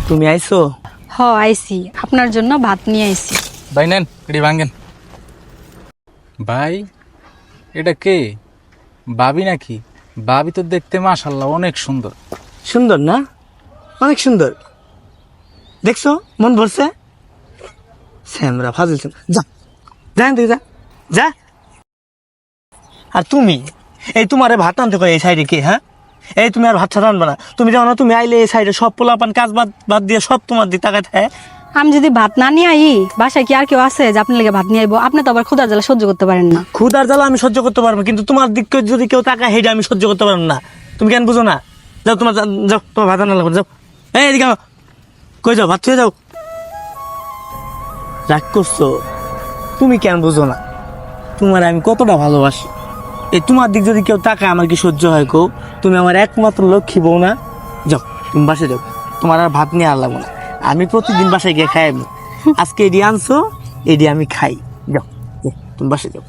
তুমি আইছো? আইছি, আপনার জন্য ভাত নিয়ে আইছি। ভাই নেন, এটি ভাঙ্গেন। ভাই, এটা কে? ভাবি নাকি? ভাবি তো দেখতে মাশাআল্লাহ অনেক সুন্দর। সুন্দর না? অনেক সুন্দর। দেখছো মন ভরছে? স্যামরা ফাজিল যা যা এখান থেকে যা যা। আর তুমি এই তোমারে ভাত আনতে কয় এই সাইডে কে? হ্যাঁ, এই তুমি আর ভাত ছাড়া আনবে না। তুমি জানো না, তুমি আইলে এই সাইডে সব পোলাপান কাজ বাদ বাদ দিয়ে সব তোমার দিকে তাকায় থাকে। আমি যদি ভাত না নিয়ে আই, বাসায় কি আর কেউ আছে যে আপনার লেগে ভাত নিয়ে আইবো? আপনি তো আবার ক্ষুধার জ্বালা সহ্য করতে পারেন না। ক্ষুধার জ্বালা আমি সহ্য করতে পারবো, কিন্তু তোমার দিকে যদি কেউ তাকায় হেঁটে আমি সহ্য করতে পারবো না। তুমি কেন বুঝো না? যাও তোমার যাও, তোমার ভাত আনা লাগবে, যাও। এই এদিকে আও। কই যাও? ভাত খেয়ে যাও। রাগ করছো? তুমি কেন বুঝো না? তোমার আমি কতটা ভালোবাসি। এই তোমার দিক যদি কেউ তাকায় আমার কি সহ্য হয়? কো, তুমি আমার একমাত্র লক্ষ্মী বউ না? যাও তুমি বাসায় যাও, তোমার আর ভাত নিয়ে আর লাগবো না। আমি প্রতিদিন বাসায় গিয়ে খাই। আজকে এডি আনছো, এডি আমি খাই। যাও যাও, তুমি বাসায় যাও।